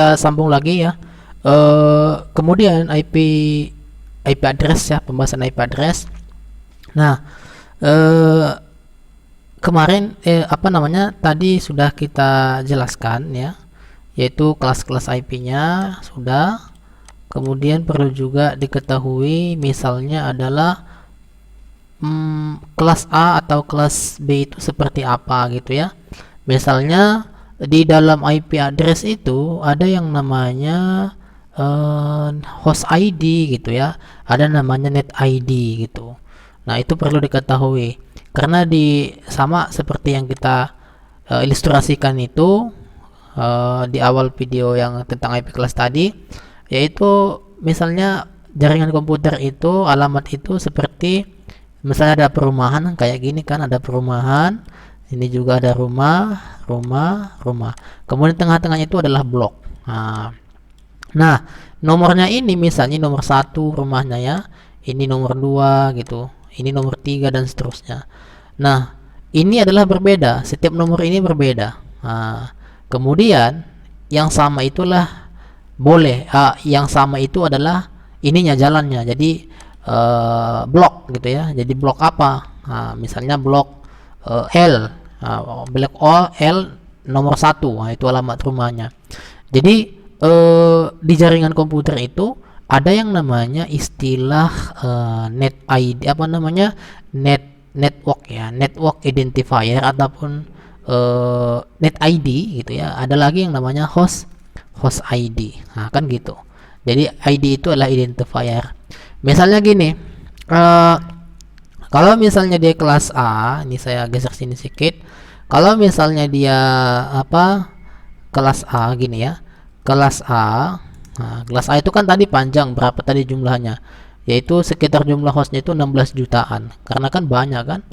kita sambung lagi ya. Kemudian IP address ya, pembahasan IP address. Nah, kemarin tadi sudah kita jelaskan ya, yaitu kelas-kelas IP-nya sudah. Kemudian perlu juga diketahui misalnya adalah kelas A atau kelas B itu seperti apa gitu ya. Misalnya di dalam IP address itu ada yang namanya host ID gitu ya, ada namanya net ID gitu. Nah, itu perlu diketahui karena sama seperti yang kita ilustrasikan itu di awal video yang tentang IP kelas tadi, yaitu misalnya jaringan komputer itu alamat itu seperti misalnya ada perumahan kayak gini kan, ada perumahan, ini juga ada rumah, kemudian tengah-tengahnya itu adalah blok. Nah, nomornya ini misalnya nomor 1 rumahnya ya, ini nomor 2 gitu, ini nomor 3 dan seterusnya. Nah, ini adalah berbeda, setiap nomor ini berbeda. Kemudian yang sama itulah boleh, yang sama itu adalah ininya jalannya, jadi blok gitu ya. Jadi blok apa? Misalnya blok L, blok L nomor 1, itu alamat rumahnya. Jadi di jaringan komputer itu ada yang namanya istilah net ID, network ya, network identifier ataupun net ID gitu ya. Ada lagi yang namanya host ID. Kan gitu. Jadi ID itu adalah identifier. Misalnya gini, kalau misalnya dia kelas A, ini saya geser sini sedikit. Kalau misalnya dia kelas A gini ya, kelas A. Kelas A itu kan tadi panjang, berapa tadi jumlahnya? Yaitu sekitar jumlah hostnya itu 16 jutaan. Karena kan banyak kan,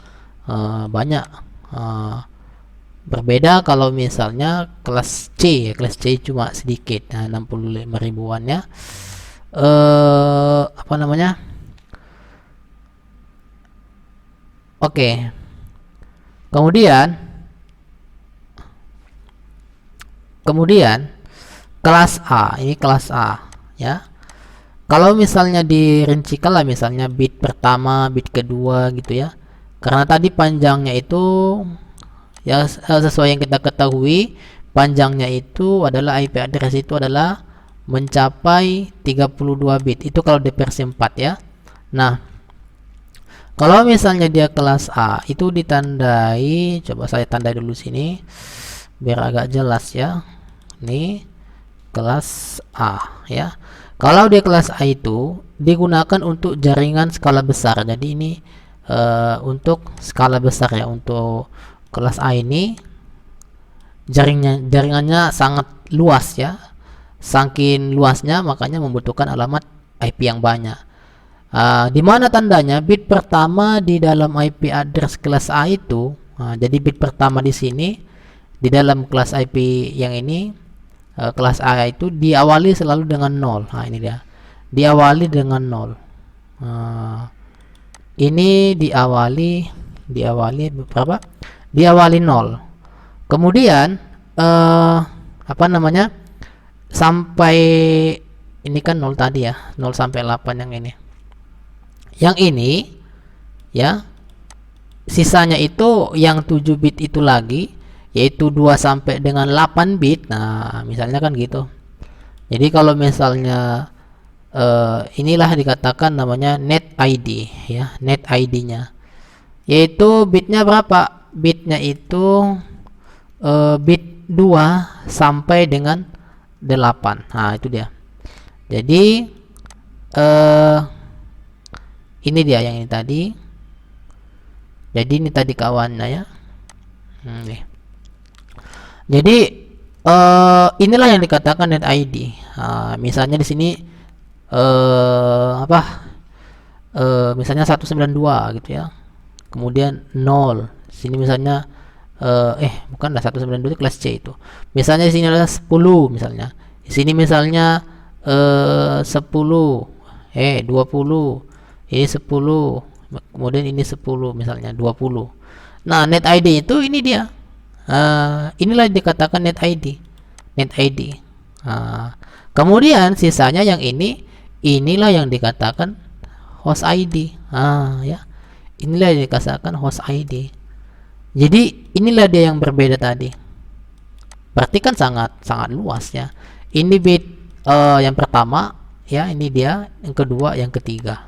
banyak. Berbeda kalau misalnya kelas C ya, kelas C cuma sedikit, 65 ribuan ya. Oke. Kemudian kelas A, ini kelas A ya. Kalau misalnya dirincikan lah, misalnya bit pertama, bit kedua gitu ya. Karena tadi panjangnya itu ya sesuai yang kita ketahui, panjangnya itu adalah IP address itu adalah mencapai 32 bit. Itu kalau di versi 4 ya. Nah, kalau misalnya dia kelas A itu ditandai, coba saya tandai dulu sini biar agak jelas ya. Ini kelas A ya. Kalau dia kelas A itu digunakan untuk jaringan skala besar. Jadi ini untuk skala besar ya, untuk kelas A ini jaringannya sangat luas ya. Saking luasnya makanya membutuhkan alamat IP yang banyak. Di mana tandanya bit pertama di dalam IP address kelas A itu, jadi bit pertama di sini di dalam kelas IP yang ini, kelas A itu diawali selalu dengan 0. Ini dia, diawali dengan 0. Ini diawali berapa? Diawali 0. Kemudian sampai ini kan 0 tadi ya, 0 sampai 8 yang ini. Yang ini ya, sisanya itu yang 7 bit itu lagi, yaitu 2 sampai dengan 8 bit. Nah, misalnya kan gitu. Jadi kalau misalnya inilah dikatakan namanya net ID ya, net ID-nya. Yaitu bitnya berapa? Bitnya itu bit 2 sampai dengan 8. Nah, itu dia. Jadi ini dia yang ini tadi. Jadi ini tadi kawannya ya. Nih. Jadi inilah yang dikatakan net ID. Misalnya di sini misalnya 192 gitu ya. Kemudian 0. Sini misalnya bukan 192 itu kelas C itu. Misalnya di sini adalah 10 misalnya. Di sini misalnya 10, 20. Ini 10. Kemudian ini 10 misalnya 20. Nah, net ID itu ini dia. Inilah dikatakan net ID. Net ID. Nah, kemudian sisanya yang inilah yang dikatakan host ID. Ya, inilah yang dikatakan host ID. Jadi inilah dia yang berbeda tadi. Berarti kan sangat luas ya. Ini bit yang pertama ya, ini dia, yang kedua, yang ketiga.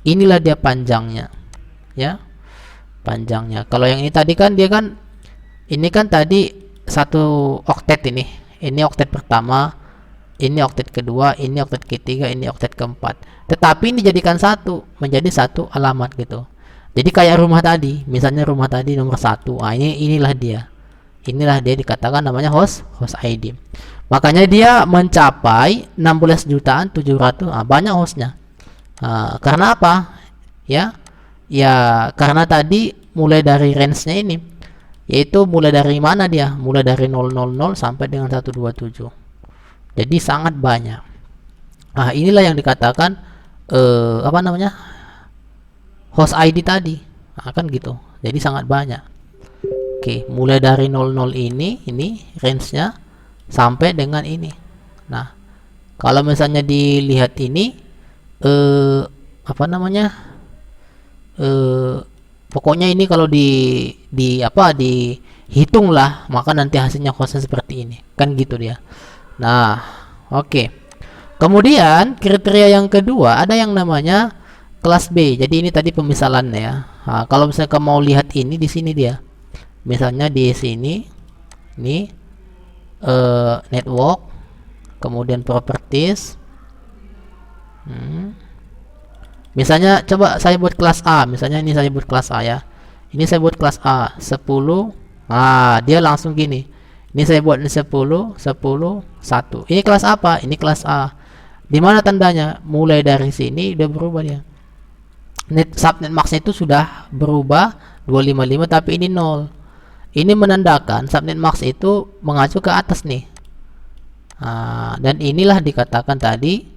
Inilah dia panjangnya ya, panjangnya. Kalau yang ini tadi kan dia kan ini kan tadi satu oktet, ini oktet pertama, ini oktet kedua, ini oktet ketiga, ini oktet keempat. Tetapi ini dijadikan satu, menjadi satu alamat gitu. Jadi kayak rumah tadi, misalnya rumah tadi nomor 1. Nah, inilah dia. Inilah dia dikatakan namanya host ID. Makanya dia mencapai 16.700.000. Banyak hostnya. Karena apa? Ya, karena tadi mulai dari range-nya ini, yaitu mulai dari mana dia? Mulai dari 000 sampai dengan 127. Jadi sangat banyak. Inilah yang dikatakan apa namanya? Host ID tadi. Kan gitu. Jadi sangat banyak. Oke, mulai dari 00 ini range-nya sampai dengan ini. Nah, kalau misalnya dilihat ini apa namanya? Pokoknya ini kalau dihitung lah, maka nanti hasilnya hostnya seperti ini. Kan gitu dia. Nah, oke. Kemudian kriteria yang kedua ada yang namanya kelas B. Jadi ini tadi pemisalannya ya. Kalau misalnya kamu mau lihat ini di sini dia. Misalnya di sini ini network, kemudian properties. Misalnya coba saya buat kelas A. Misalnya ini saya buat kelas A ya. Ini saya buat kelas A 10. Dia langsung gini. Ini saya buat 10, 1. Ini kelas apa? Ini kelas A. Di mana tandanya? Mulai dari sini udah berubah dia. Subnet max itu sudah berubah 255, tapi ini 0. Ini menandakan subnet max itu mengacu ke atas nih. Dan inilah dikatakan tadi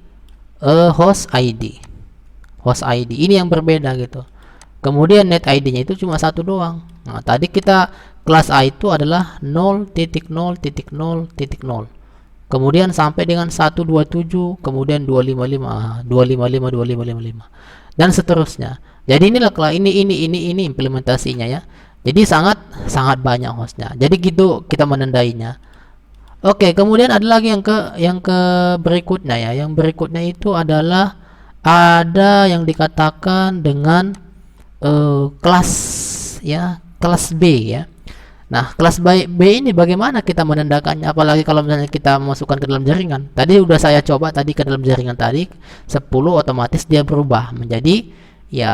host ID. Host ID ini yang berbeda gitu. Kemudian net ID-nya itu cuma satu doang. Tadi kita kelas A itu adalah 0.0.0.0. Kemudian sampai dengan 127, kemudian 255, 255, dan seterusnya. Jadi inilah ini implementasinya ya. Jadi sangat banyak hostnya. Jadi gitu kita menandainya. Oke, kemudian ada lagi yang ke berikutnya ya. Yang berikutnya itu adalah ada yang dikatakan dengan kelas ya, kelas B ya. Nah, kelas B ini bagaimana kita menandakannya, apalagi kalau misalnya kita masukkan ke dalam jaringan. Tadi udah saya coba tadi ke dalam jaringan tadi 10, otomatis dia berubah menjadi ya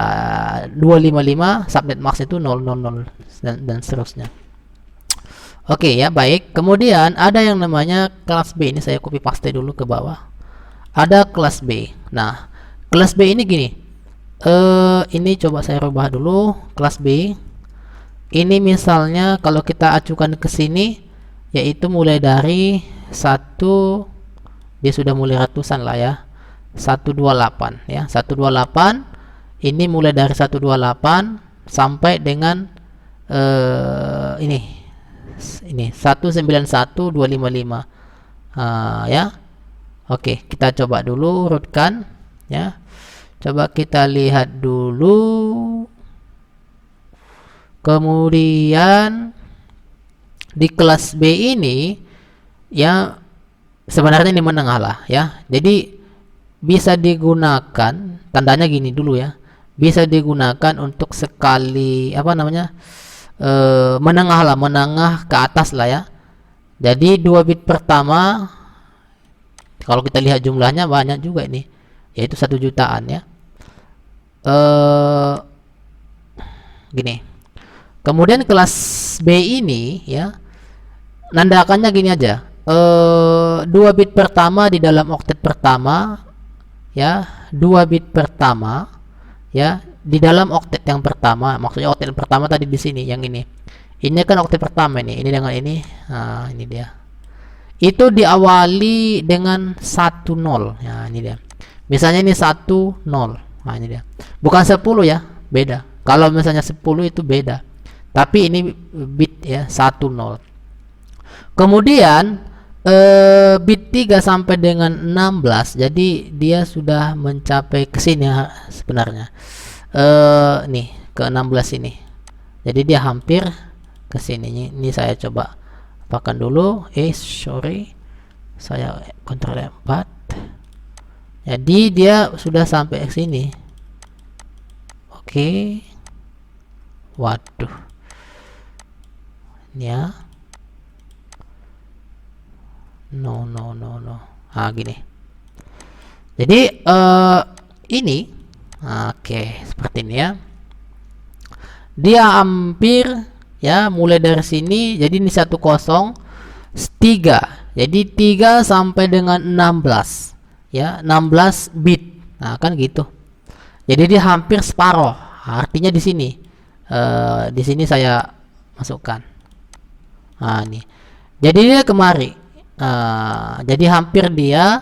255, subnet max itu 000 dan seterusnya. Oke ya, baik. Kemudian ada yang namanya kelas B. Ini saya copy paste dulu ke bawah. Ada kelas B. Nah, kelas B ini gini. Ini coba saya rubah dulu kelas B. Ini misalnya kalau kita acukan ke sini, yaitu mulai dari 1, dia sudah mulai ratusan lah ya, 128 ya, 128. Ini mulai dari 128 sampai dengan ini 191.255 ya. Oke, kita coba dulu rootkan ya. Coba kita lihat dulu. Kemudian di kelas B ini ya, sebenarnya ini menengah lah ya. Jadi bisa digunakan, tandanya gini dulu ya. Bisa digunakan untuk sekali apa namanya? Menengah lah, menengah ke atas lah ya. Jadi 2 bit pertama, kalau kita lihat jumlahnya banyak juga ini, yaitu 1 jutaan ya. Gini. Kemudian kelas B ini ya, nandakannya gini aja. 2 bit pertama di dalam oktet pertama ya, 2 bit pertama ya di dalam oktet yang pertama. Maksudnya oktet pertama tadi di sini yang ini. Ini kan oktet pertama ini dengan ini. Nah, ini dia. Itu diawali dengan 10 ya, ini dia. Misalnya ini 10. Nah, ini dia. Bukan 10 ya, beda. Kalau misalnya 10 itu beda. Tapi ini bit ya, 10. Kemudian bit 3 sampai dengan 16, jadi dia sudah mencapai ke sini sebenarnya. Nih ke 16 ini, jadi dia hampir ke sini. Ini saya coba apakan dulu. Sorry, saya Ctrl 4. Jadi dia sudah sampai ke sini. Oke. Waduh. Ini ya. No. Gini. Jadi ini oke, seperti ini ya. Dia hampir ya, mulai dari sini. Jadi ini 10 3. Jadi 3 sampai dengan 16 ya, 16 bit. Nah, kan gitu. Jadi dia hampir separuh. Artinya di sini saya masukkan. Nah, ini. Jadi dia kemari. Jadi hampir dia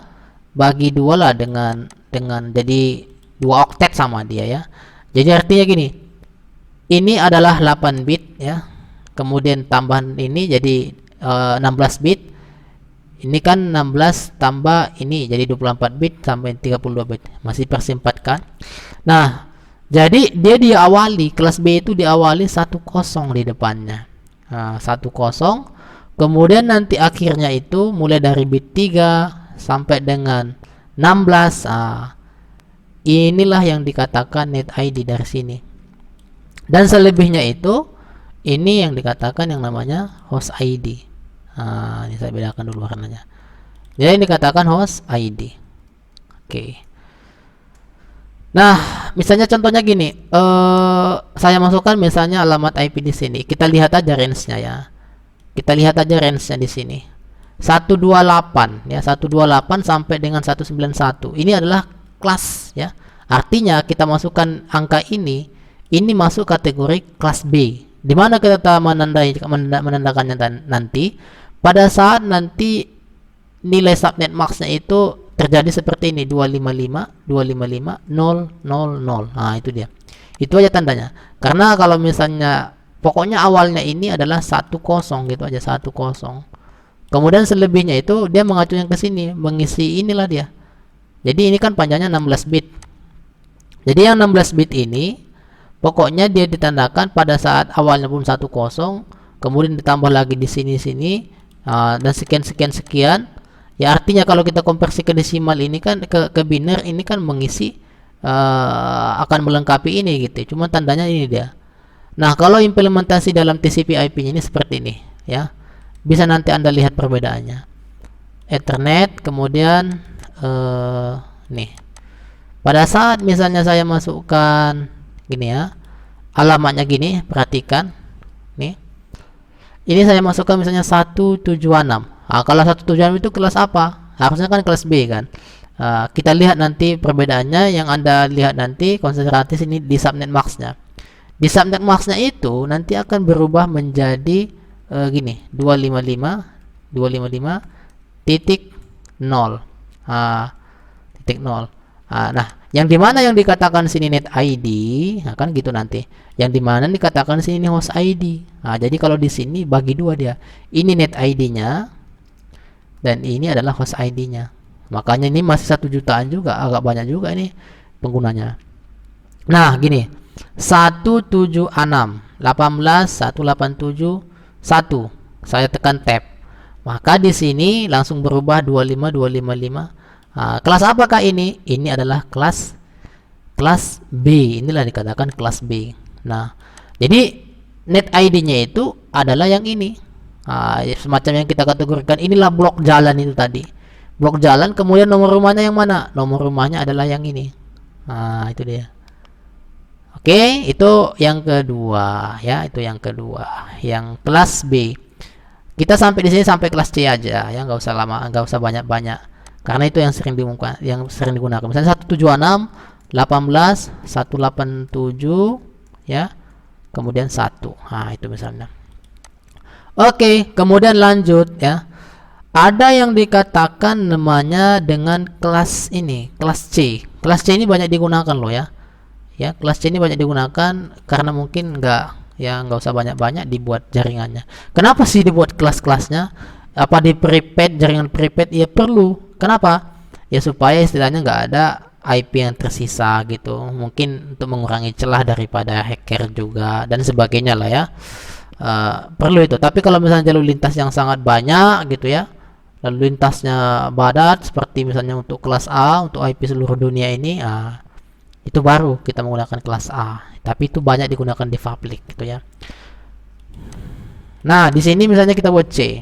bagi dua lah dengan jadi 2 oktet sama dia ya. Jadi artinya gini. Ini adalah 8 bit ya. Kemudian tambahan ini jadi 16 bit. Ini kan 16 tambah ini jadi 24 bit sampai 32 bit. Masih persingkat kan? Nah, jadi dia diawali, kelas B itu diawali 10 di depannya. 10. Kemudian nanti akhirnya itu mulai dari bit 3 sampai dengan 16. Inilah yang dikatakan net ID dari sini. Dan selebihnya itu ini yang dikatakan yang namanya host ID. Ini saya bedakan dulu warnanya. Jadi ini dikatakan host ID. Oke. Nah, misalnya contohnya gini, saya masukkan misalnya alamat IP di sini. Kita lihat aja range-nya ya. Kita lihat aja range-nya di sini. 128 ya, 128 sampai dengan 191. Ini adalah kelas ya. Artinya kita masukkan angka ini masuk kategori kelas B. Di mana kita menandakannya nanti pada saat nanti nilai subnet max-nya itu terjadi seperti ini, 255 000. Nah, itu dia. Itu aja tandanya. Karena kalau misalnya pokoknya awalnya ini adalah 10 gitu aja, 10. Kemudian selebihnya itu dia mengacu yang ke sini, mengisi inilah dia. Jadi ini kan panjangnya 16 bit. Jadi yang 16 bit ini pokoknya dia ditandakan pada saat awalnya pun 10, kemudian ditambah lagi di sini dan sekian. Ya artinya kalau kita konversi ke desimal ini kan ke biner ini kan mengisi akan melengkapi ini gitu. Cuma tandanya ini dia. Nah, kalau implementasi dalam TCP/IP ini seperti ini ya. Bisa nanti Anda lihat perbedaannya. Ethernet, kemudian nih. Pada saat misalnya saya masukkan gini ya, alamatnya gini, perhatikan nih. Ini saya masukkan misalnya 176. Kalau 176 itu kelas apa? Harusnya kan kelas B kan. Kita lihat nanti perbedaannya. Yang Anda lihat nanti konsentrasi ini di subnet max-nya. Di subnet max-nya itu nanti akan berubah menjadi gini, 255.0 titik 0. Nah, yang dimana yang dikatakan sini net ID, kan gitu nanti. Yang dimana dikatakan sini host ID. Jadi kalau di sini bagi dua dia. Ini net ID-nya dan ini adalah host ID-nya. Makanya ini masih 1 jutaan juga, agak banyak juga ini penggunanya. Nah, gini. 176 18 187 1. Saya tekan tab. Maka di sini langsung berubah 25255. Kelas apakah ini? Ini adalah kelas B. Inilah dikatakan kelas B. Nah, jadi net ID-nya itu adalah yang ini. Semacam yang kita kategorikan inilah blok jalan itu tadi. Blok jalan, kemudian nomor rumahnya yang mana? Nomor rumahnya adalah yang ini. Itu dia. Oke, itu yang kedua ya, itu yang kedua, yang kelas B. Kita sampai di sini sampai kelas C aja ya, nggak usah lama, nggak usah banyak-banyak. Karena itu yang sering digunakan. Misalnya 176 18 187 ya. Kemudian 1. Itu misalnya. Oke, kemudian lanjut ya. Ada yang dikatakan namanya dengan kelas ini, kelas C. Kelas C ini banyak digunakan loh ya. Ya, kelas C ini banyak digunakan karena mungkin nggak usah banyak-banyak dibuat jaringannya. Kenapa sih dibuat kelas-kelasnya? Apa di prepaid, jaringan prepaid? Ya perlu. Kenapa? Ya supaya istilahnya nggak ada IP yang tersisa gitu. Mungkin untuk mengurangi celah daripada hacker juga dan sebagainya lah ya. Perlu itu. Tapi kalau misalnya jalur lintas yang sangat banyak gitu ya, lalu lintasnya padat seperti misalnya untuk kelas A, untuk IP seluruh dunia ini, itu baru kita menggunakan kelas A. Tapi itu banyak digunakan di public gitu ya. Nah, di sini misalnya kita buat C.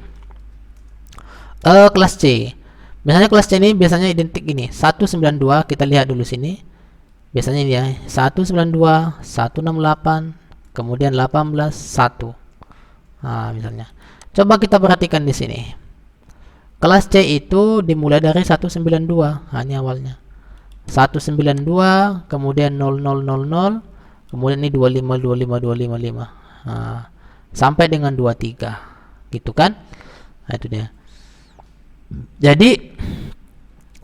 Kelas C. Misalnya kelas C ini biasanya identik ini 192, kita lihat dulu sini. Biasanya ini ya, 192, 168, kemudian 18, 1. Nah, misalnya. Coba kita perhatikan di sini. Kelas C itu dimulai dari 192. Nah, ini awalnya. 192, kemudian 0000, kemudian ini 25 25 255. Nah, sampai dengan 23. Gitu kan? Nah, itu dia. Jadi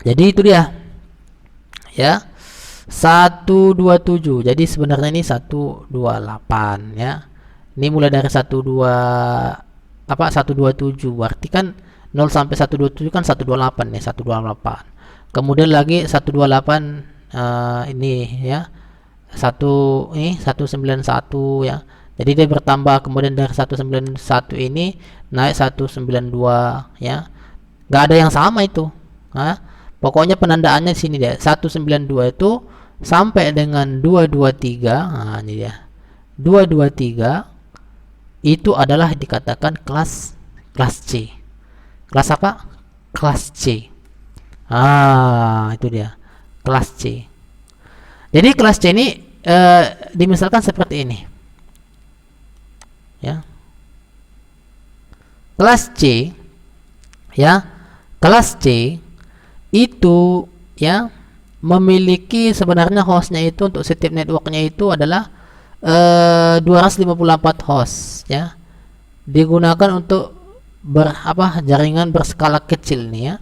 itu dia. Ya. 127. Jadi sebenarnya ini 128 ya. Ini mulai dari 127. Berarti kan 0 sampai 127 kan 128 nih, 128. Kemudian lagi 128 ini ya. 191 ya. Jadi dia bertambah, kemudian dari 191 ini naik 192 ya. Nggak ada yang sama itu. Pokoknya penandaannya di sini deh. 192 itu sampai dengan 223. Nah, ini dia. 223 itu adalah dikatakan kelas C. Kelas apa? Kelas C. Itu dia. Kelas C. Jadi kelas C ini dimisalkan seperti ini. Ya. Kelas C ya. Kelas C itu ya memiliki sebenarnya hostnya itu untuk setiap networknya itu adalah 254 host ya, digunakan untuk jaringan berskala kecil nih ya.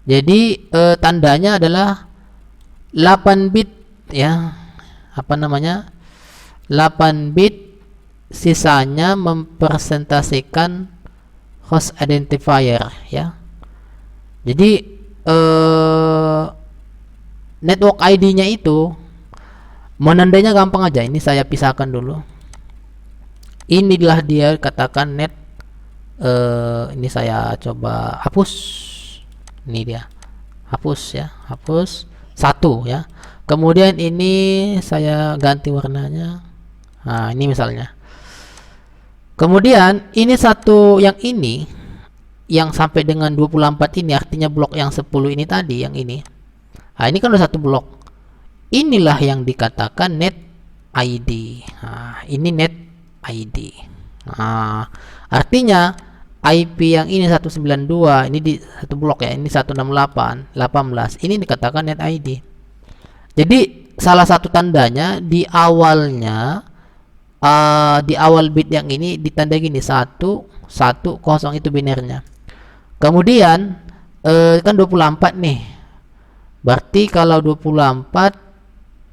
Jadi tandanya adalah 8 bit ya, 8 bit, sisanya mempresentasikan host identifier ya. Jadi network ID-nya itu menandainya gampang aja. Ini saya pisahkan dulu. Inilah dia katakan net. Ini saya coba hapus. Ini dia. Hapus ya. Hapus 1 ya. Kemudian ini saya ganti warnanya. Nah, ini misalnya. Kemudian ini satu, yang ini yang sampai dengan 24 ini artinya blok yang 10 ini tadi, yang ini. Nah, ini kan udah satu blok. Inilah yang dikatakan net ID. Nah, ini net ID. Nah, artinya IP yang ini 192, ini di satu blok ya, ini 168, 18. Ini dikatakan net ID. Jadi salah satu tandanya di awalnya, di awal bit yang ini ditanda gini 110 itu binernya. Kemudian kan 24 nih. Berarti kalau 24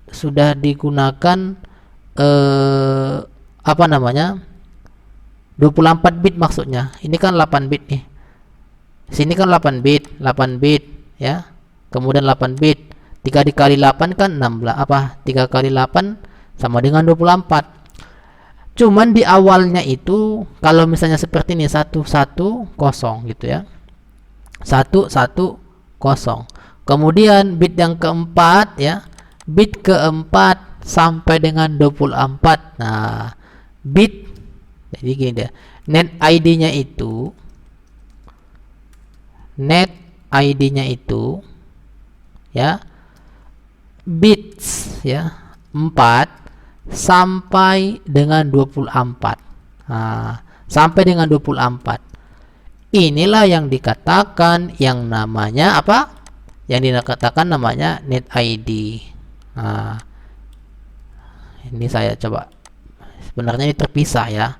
sudah digunakan 24 bit maksudnya. Ini kan 8 bit nih. Sini kan 8 bit ya. Kemudian 8 bit. 3 dikali 8 kan 16. 3 kali 8 sama dengan 24. Cuman di awalnya itu kalau misalnya seperti ini 110 gitu ya. 110. Kemudian bit yang keempat ya. Bit keempat sampai dengan 24. Nah, bit, jadi gini deh. Net ID-nya itu ya, bits ya, 4 sampai dengan 24. Nah, sampai dengan 24. Inilah yang dikatakan yang namanya apa? Yang dikatakan namanya net ID. Nah, ini saya coba. Sebenarnya ini terpisah ya.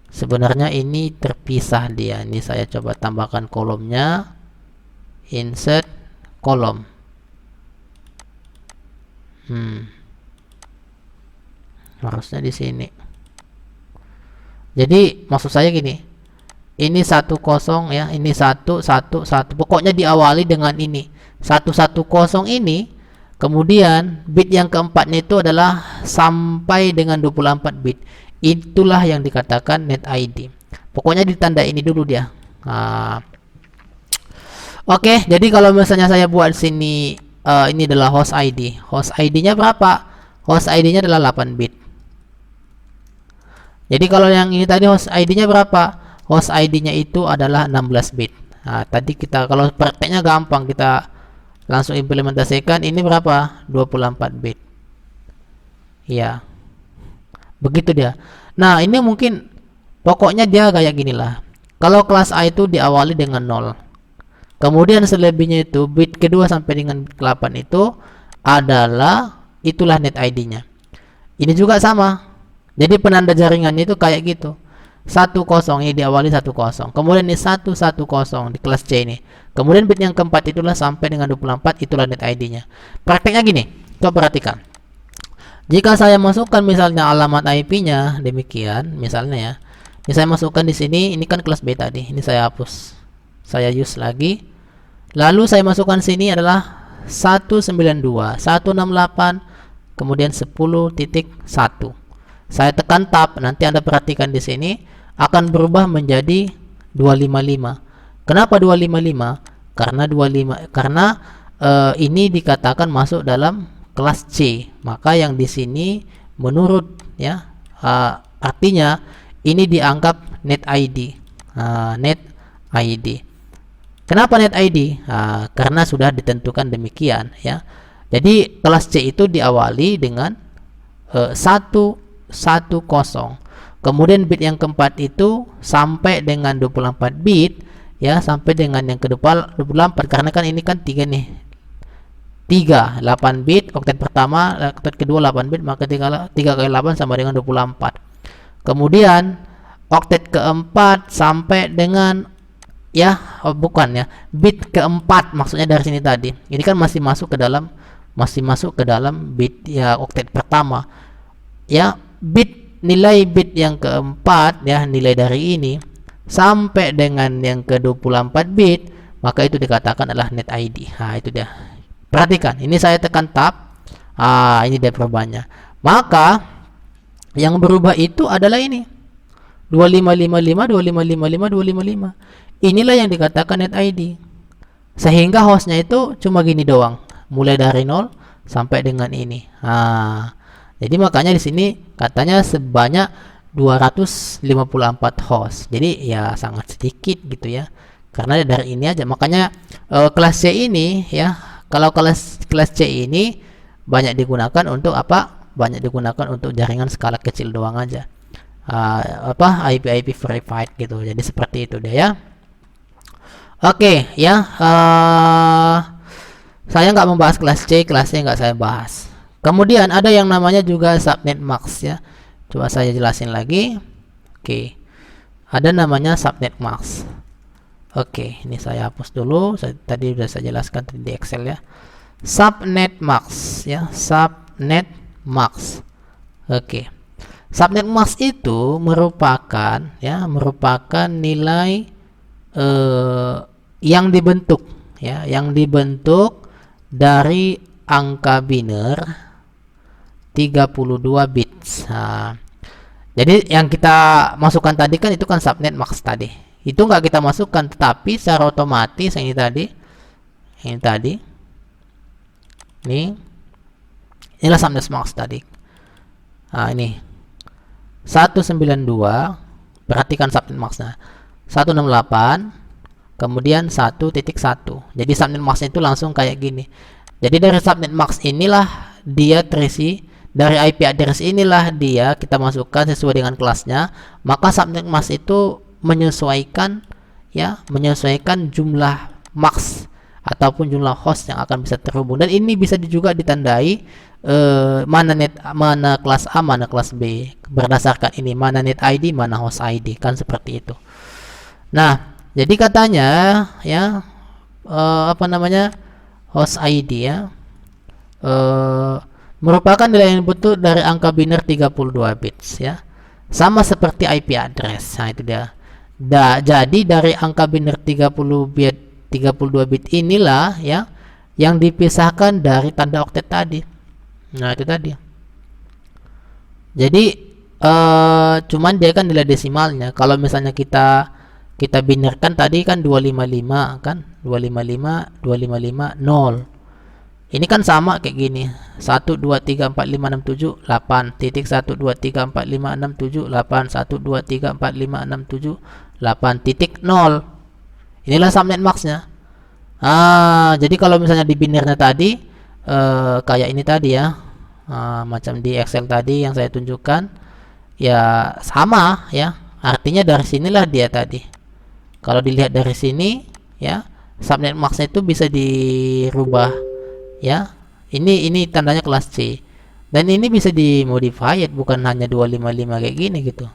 Sebenarnya ini terpisah dia. Ini saya coba tambahkan kolomnya. Insert kolom. Harusnya di sini. Jadi maksud saya gini. ini 10 ya, ini 111, pokoknya diawali dengan ini 110 ini. Kemudian bit yang keempatnya itu adalah sampai dengan 24 bit. Itulah yang dikatakan net ID. Pokoknya ditanda ini dulu dia. Nah, oke, jadi kalau misalnya saya buat sini ini adalah host ID. Host ID-nya berapa? Host ID-nya adalah 8 bit. Jadi kalau yang ini tadi host ID-nya berapa? Host ID-nya itu adalah 16 bit. Nah, tadi kita kalau prakteknya gampang, kita langsung implementasikan. Ini berapa? 24 bit. Ya. Begitu dia. Nah, ini mungkin pokoknya dia kayak gini lah. Kalau kelas A itu diawali dengan 0. Kemudian selebihnya itu bit kedua sampai dengan 8 itu adalah itulah net ID-nya. Ini juga sama. Jadi penanda jaringannya itu kayak gitu. 10 ini diawali 10. Kemudian ini 110 di kelas C ini. Kemudian bit yang keempat itulah sampai dengan 24, itulah net ID-nya. Prakteknya gini, coba perhatikan. Jika saya masukkan misalnya alamat IP-nya demikian, misalnya ya. Ini saya masukkan di sini, ini kan kelas B tadi. Ini saya hapus. Saya use lagi. Lalu saya masukkan sini adalah 192, 168, kemudian 10.1. Saya tekan tab, nanti Anda perhatikan di sini akan berubah menjadi 255. Kenapa 255? Karena ini dikatakan masuk dalam kelas C. Maka yang di sini menurut ya artinya ini dianggap net ID. Net ID. Kenapa net ID? Karena sudah ditentukan demikian ya. Jadi kelas C itu diawali dengan 110. Kemudian bit yang keempat itu sampai dengan 24 bit ya, sampai dengan yang ke-24, karena kan ini kan 3 nih. 3 8 bit oktet pertama, oktet kedua 8 bit, maka 3 kali 8 sama dengan 24. Kemudian oktet keempat sampai dengan bit keempat, maksudnya dari sini tadi. Ini kan masih masuk ke dalam bit ya oktet pertama. Ya, nilai bit yang keempat ya, nilai dari ini sampai dengan yang ke-24 bit, maka itu dikatakan adalah net ID. Nah, itu dia. Perhatikan, ini saya tekan tab. Ini dia perubahannya. Maka yang berubah itu adalah ini. 2555, 2555, 255. Inilah yang dikatakan net ID. Sehingga hostnya itu cuma gini doang, mulai dari 0 sampai dengan ini. Jadi makanya di sini katanya sebanyak 254 host. Jadi ya sangat sedikit gitu ya. Karena dari ini aja. Makanya kelas C ini ya, kalau kelas C ini banyak digunakan untuk apa? Banyak digunakan untuk jaringan skala kecil doang aja. IP verified gitu. Jadi seperti itu deh ya. Oke ya. Saya nggak membahas kelas C nggak saya bahas. Kemudian ada yang namanya juga subnet max ya. Coba saya jelasin lagi. Oke. Ada namanya subnet max. Oke, ini saya hapus dulu. Tadi sudah saya jelaskan di Excel ya. Subnet max ya, subnet max. Oke. Subnet max itu merupakan nilai yang dibentuk ya, yang dibentuk dari angka biner 32 bits. Jadi yang kita masukkan tadi kan itu kan subnet max tadi. Itu nggak kita masukkan, tetapi secara otomatis ini tadi. Inilah subnet max tadi. Ini 192. Perhatikan subnet maxnya. 168. Kemudian 1.1. Jadi subnet max itu langsung kayak gini. Jadi dari subnet max inilah dia terisi. Dari IP address inilah dia kita masukkan sesuai dengan kelasnya. Maka subnet max itu menyesuaikan jumlah max ataupun jumlah host yang akan bisa terhubung. Dan ini bisa juga ditandai mana kelas A, mana kelas B, berdasarkan ini mana net ID, mana host ID, kan seperti itu. Nah, jadi katanya ya host ID ya merupakan nilai yang bentuk dari angka biner 32 bits ya. Sama seperti IP address. Nah, itu dia. Jadi dari angka biner 32 bit inilah ya yang dipisahkan dari tanda oktet tadi. Nah, itu tadi. Jadi cuman dia kan nilai desimalnya. Kalau misalnya kita binerkan tadi kan 255 kan, 255 255 0. Ini kan sama kayak gini. 1 2 3 4 5 6 7 8 titik 1 2 3 4 5 6 7 8 1 2 3 4 5 6 7 8 titik 0. Inilah subnet maxnya. Jadi kalau misalnya di binernya tadi kayak ini tadi ya. Macam di Excel tadi yang saya tunjukkan ya sama ya. Artinya dari sinilah dia tadi. Kalau dilihat dari sini ya, subnet maxnya itu bisa dirubah ya. Ini tandanya kelas C. Dan ini bisa dimodified, bukan hanya 255 kayak gini gitu.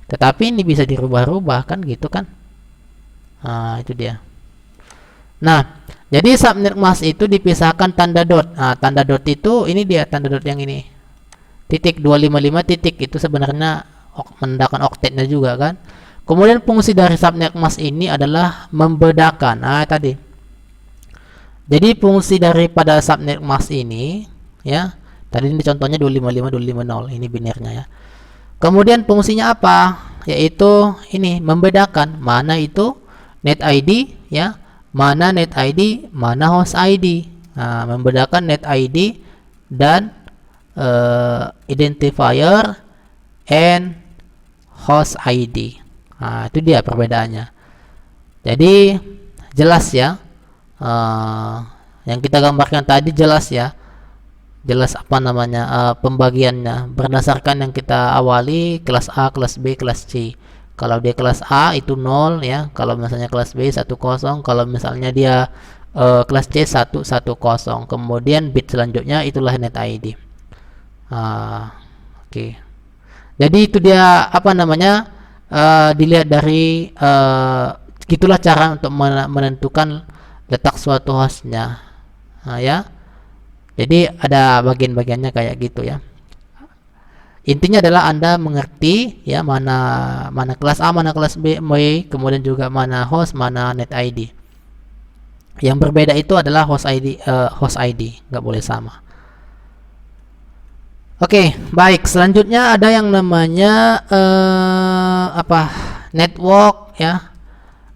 Tetapi ini bisa dirubah-rubah kan gitu kan. Itu dia. Nah, jadi subnet mask itu dipisahkan tanda dot. Tanda dot itu ini dia tanda dot yang ini. Titik 255 titik itu sebenarnya menandakan oktetnya juga kan. Kemudian fungsi dari subnet mask ini adalah membedakan. Tadi. Jadi fungsi daripada subnet mask ini ya. Tadi ini contohnya 255 250 ini binernya ya. Kemudian fungsinya apa? Yaitu ini membedakan mana itu net ID ya, mana net ID, mana host ID. Membedakan net ID dan identifier and host ID. Itu dia perbedaannya. Jadi jelas ya. Yang kita gambarkan tadi jelas ya. Jelas apa namanya pembagiannya berdasarkan yang kita awali kelas A, kelas B, kelas C. Kalau dia kelas A itu 0 ya, kalau misalnya kelas B 10, kalau misalnya dia kelas C 110. Kemudian bit selanjutnya itulah net ID. Oke. Jadi itu dia apa namanya dilihat dari gitulah cara untuk menentukan letak suatu hostnya ya. Jadi ada bagian-bagiannya kayak gitu ya. Intinya adalah Anda mengerti ya mana kelas A, mana kelas B, kemudian juga mana host, mana net ID. Yang berbeda itu adalah host ID, nggak boleh sama. Oke, baik. Selanjutnya ada yang namanya network ya.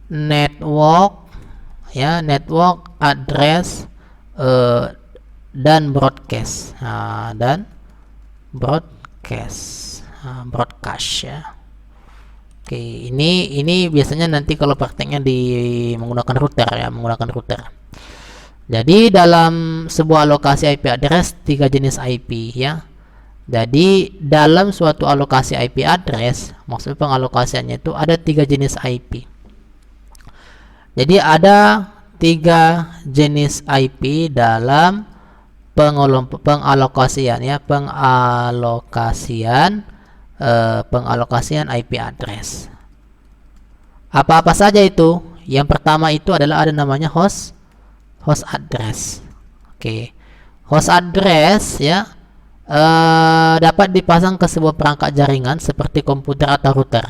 Network address dan broadcast. Broadcast ya. Oke, ini biasanya nanti kalau prakteknya menggunakan router. Jadi dalam sebuah alokasi IP address 3 jenis IP ya. Jadi dalam suatu alokasi IP address, maksudnya pengalokasiannya itu ada 3 jenis IP. Jadi ada 3 jenis IP dalam pengalokasian ya, pengalokasian IP address. Apa-apa saja itu? Yang pertama itu adalah ada namanya host address. Oke. Host address ya dapat dipasang ke sebuah perangkat jaringan seperti komputer atau router.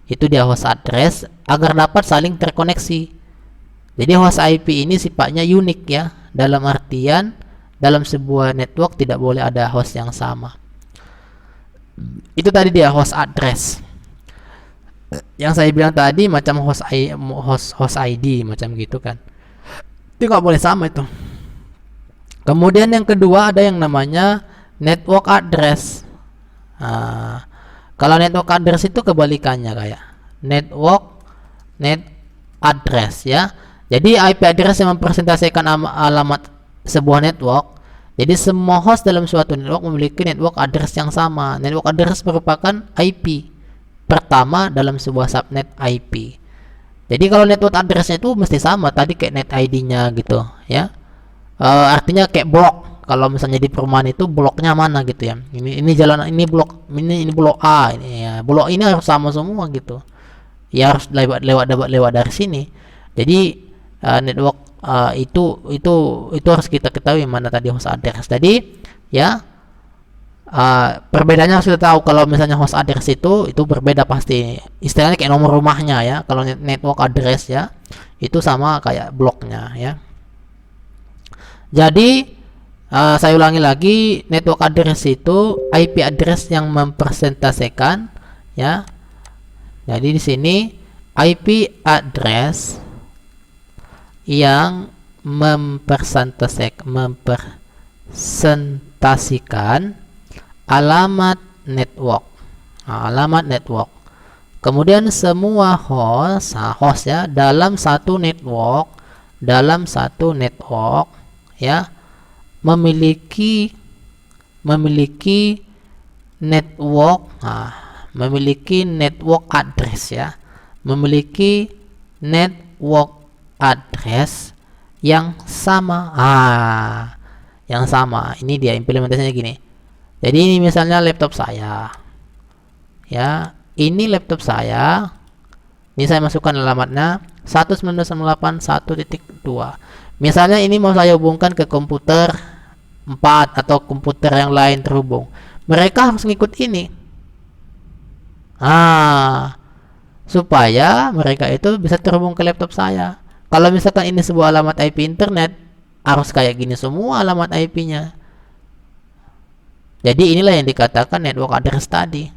Itu dia host address agar dapat saling terkoneksi. Jadi host IP ini sifatnya unik ya. Dalam artian dalam sebuah network tidak boleh ada host yang sama. Itu tadi dia host address. Yang saya bilang tadi macam host ID macam gitu kan. Itu nggak boleh sama itu. Kemudian yang kedua ada yang namanya network address. Kalau network address itu kebalikannya kayak net address ya. Jadi IP address yang mempresentasikan alamat sebuah network. Jadi semua host dalam suatu network memiliki network address yang sama. Network address merupakan IP pertama dalam sebuah subnet IP. Jadi kalau network addressnya itu mesti sama tadi kayak net ID-nya gitu ya. Artinya kayak blok. Kalau misalnya di perumahan itu bloknya mana gitu ya. Ini jalan ini blok A ini ya. Blok ini harus sama semua gitu. Ya harus lewat dari sini. Jadi network itu harus kita ketahui mana tadi host address tadi ya. Perbedaannya harus kita tahu. Kalau misalnya host address itu berbeda pasti. Istilahnya kayak nomor rumahnya ya. Kalau network address ya, itu sama kayak bloknya ya. Jadi saya ulangi lagi, network address itu IP address yang mempresentasikan ya. Jadi di sini IP address yang mempresentasikan alamat network. Alamat network. Kemudian semua host, host ya, dalam satu network ya, memiliki network, memiliki network address ya, memiliki network address yang sama. Yang sama. Ini dia implementasinya gini. Jadi ini misalnya laptop saya. Ya, ini laptop saya. Ini saya masukkan alamatnya 192.1.2. Misalnya ini mau saya hubungkan ke komputer 4 atau komputer yang lain terhubung. Mereka harus ngikut ini. Supaya mereka itu bisa terhubung ke laptop saya. Kalau misalkan ini sebuah alamat IP internet, harus kayak gini semua alamat IP-nya. Jadi inilah yang dikatakan network address tadi.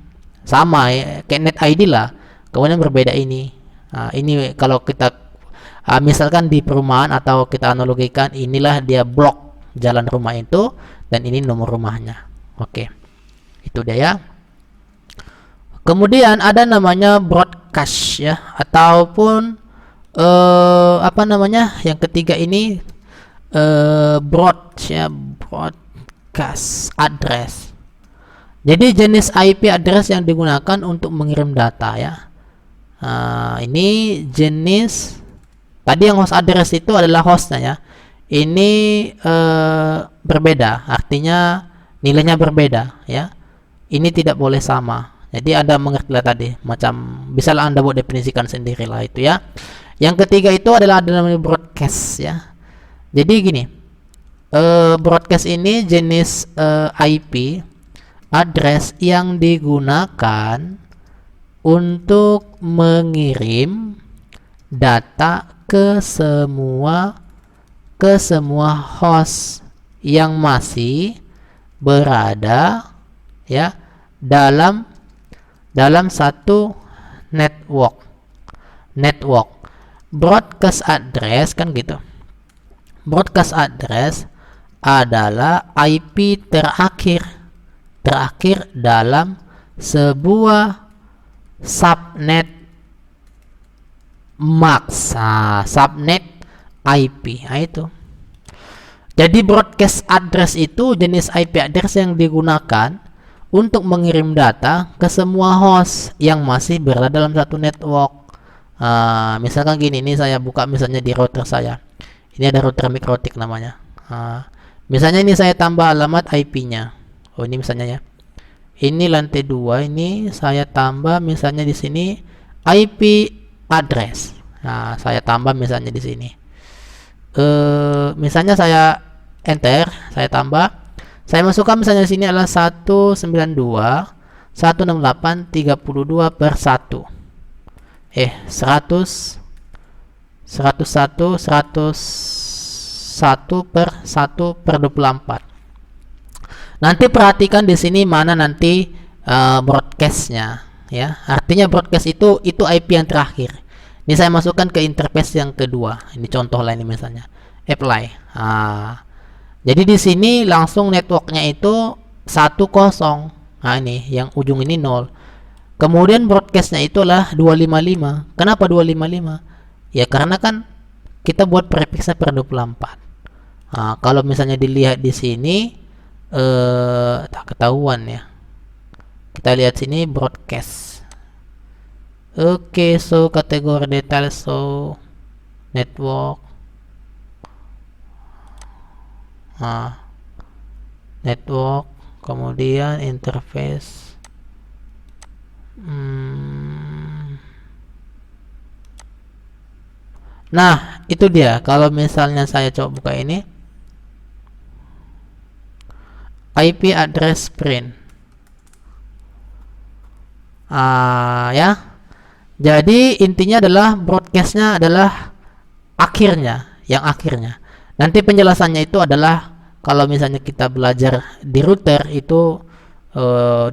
Sama ya, kayak net ID lah. Kemudian berbeda ini. Ini kalau kita misalkan di perumahan atau kita analogikan, inilah dia blok jalan rumah itu dan ini nomor rumahnya. Oke. Itu dia ya. Kemudian ada namanya broadcast ya, ataupun apa namanya? Yang ketiga ini broadcast address. Jadi jenis IP address yang digunakan untuk mengirim data ya. Ini jenis tadi yang host address itu adalah hostnya ya. Ini berbeda, artinya nilainya berbeda ya. Ini tidak boleh sama. Jadi Anda mengertilah tadi, macam bisalah Anda buat definisikan sendirilah itu ya. Yang ketiga itu adalah ada namanya broadcast ya. Jadi gini, broadcast ini jenis IP address yang digunakan untuk mengirim data ke semua host yang masih berada ya dalam satu network. Broadcast address kan gitu. Broadcast address adalah IP terakhir dalam sebuah subnet max. Subnet IP. Itu. Jadi broadcast address itu jenis IP address yang digunakan untuk mengirim data ke semua host yang masih berada dalam satu network. Misalkan gini, ini saya buka misalnya di router saya. Ini ada router Mikrotik namanya. Misalnya ini saya tambah alamat IP-nya. Oh, ini misalnya ya. Ini lantai 2, ini saya tambah misalnya di sini IP address. Saya tambah misalnya di sini. Misalnya saya enter, saya tambah. Saya masukkan misalnya di sini adalah 192.168.32/1. 101/1/24. Nanti perhatikan di sini mana nanti broadcastnya ya. Artinya broadcast itu IP yang terakhir. Ini saya masukkan ke interface yang kedua. Ini contoh lain misalnya. Apply. Jadi di sini langsung networknya itu 10. Ini yang ujung ini 0. Kemudian broadcastnya itulah 255. Kenapa 255? Ya karena kan kita buat prefixnya per 24. Kalau misalnya dilihat di sini tak ketahuan ya. Kita lihat sini broadcast. Oke, so kategori detail, so network. Network, kemudian interface. Nah, itu dia. Kalau misalnya saya coba buka ini, IP address print. Ya. Jadi intinya adalah broadcastnya adalah yang akhirnya. Nanti penjelasannya itu adalah kalau misalnya kita belajar di router itu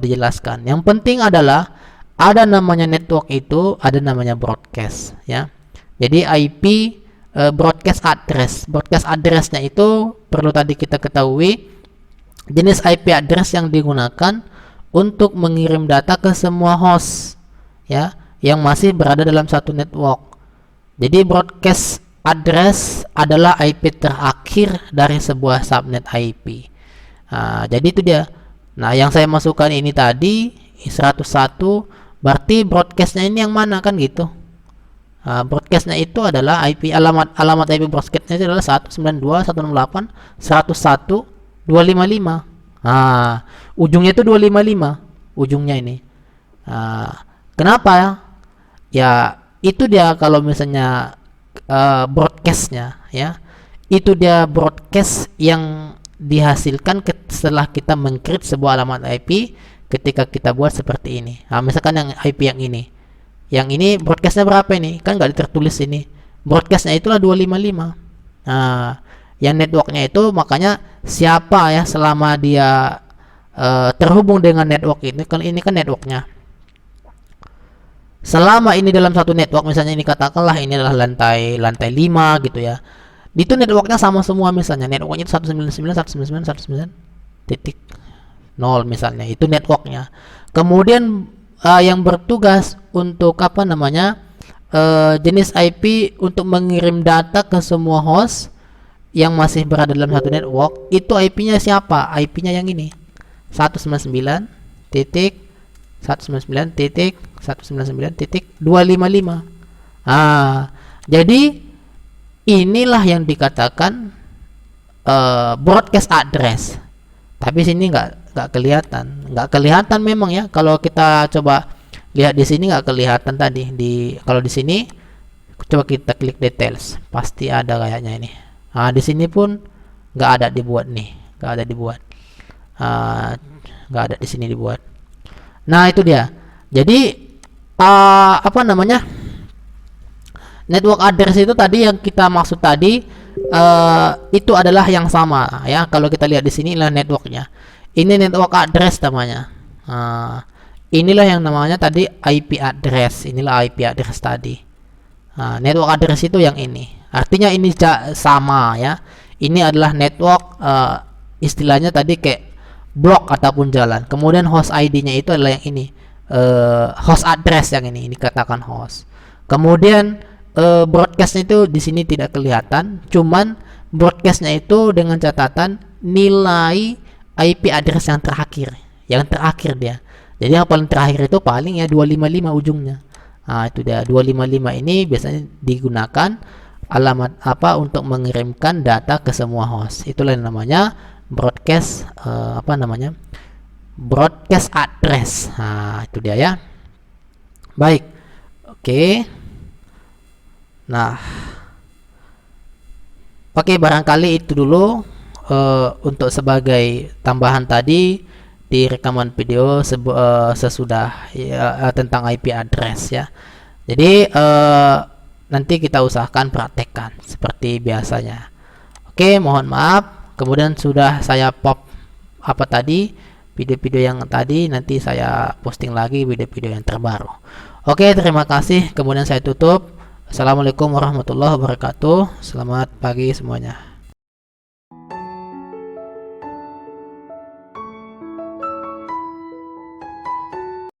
dijelaskan. Yang penting adalah ada namanya network itu, ada namanya broadcast ya. Jadi IP broadcast address. Broadcast addressnya itu perlu tadi kita ketahui jenis IP address yang digunakan untuk mengirim data ke semua host ya yang masih berada dalam satu network. Jadi broadcast address adalah IP terakhir dari sebuah subnet IP. Jadi itu dia. Nah, yang saya masukkan ini tadi 101, berarti broadcastnya ini yang mana kan gitu. Broadcastnya itu adalah IP alamat IP broadcastnya itu adalah 192.168.101.255. Ujungnya itu 255 ujungnya ini. Kenapa ya? Ya itu dia kalau misalnya broadcastnya ya, itu dia broadcast yang dihasilkan setelah kita mengcreate sebuah alamat IP ketika kita buat seperti ini. Misalkan yang IP yang ini broadcastnya berapa ini? Kan nggak tertulis ini. Broadcastnya itulah 255. Yang networknya itu makanya siapa ya selama dia terhubung dengan network ini kan networknya. Selama ini dalam satu network, misalnya ini katakanlah ini adalah lantai 5 gitu ya. Itu networknya sama semua, misalnya networknya itu 199.199.0 misalnya. Itu networknya. Kemudian yang bertugas untuk jenis IP untuk mengirim data ke semua host yang masih berada dalam satu network, itu IP-nya siapa? IP-nya yang ini. 199.199.255. Jadi inilah yang dikatakan broadcast address. Tapi sini nggak kelihatan memang ya. Kalau kita coba lihat di sini nggak kelihatan tadi. Kalau di sini coba kita klik details, pasti ada kayaknya ini. Di sini pun nggak ada dibuat nih, nggak ada di sini dibuat. Nah itu dia. Jadi network address itu tadi yang kita maksud tadi itu adalah yang sama ya. Kalau kita lihat di sini adalah networknya. Ini network address namanya. Inilah yang namanya tadi IP address. Inilah IP address tadi. Network address itu yang ini. Artinya ini sama ya. Ini adalah network istilahnya tadi kayak blok ataupun jalan. Kemudian host ID-nya itu adalah yang ini. Host address yang ini dikatakan host. Kemudian broadcastnya itu di sini tidak kelihatan, cuman broadcastnya itu dengan catatan nilai IP address yang terakhir dia. Jadi yang paling terakhir itu paling ya 255 ujungnya. Itu dia 255 ini biasanya digunakan alamat untuk mengirimkan data ke semua host. Itulah yang namanya broadcast broadcast address. Itu dia ya. Baik. Oke. Nah, barangkali itu dulu untuk sebagai tambahan tadi di rekaman video sesudah ya, tentang IP address ya. Jadi nanti kita usahakan praktekkan seperti biasanya. Oke, mohon maaf. Kemudian sudah saya pop video-video yang tadi, nanti saya posting lagi video-video yang terbaru. Oke, terima kasih. Kemudian saya tutup. Assalamualaikum warahmatullahi wabarakatuh. Selamat pagi semuanya.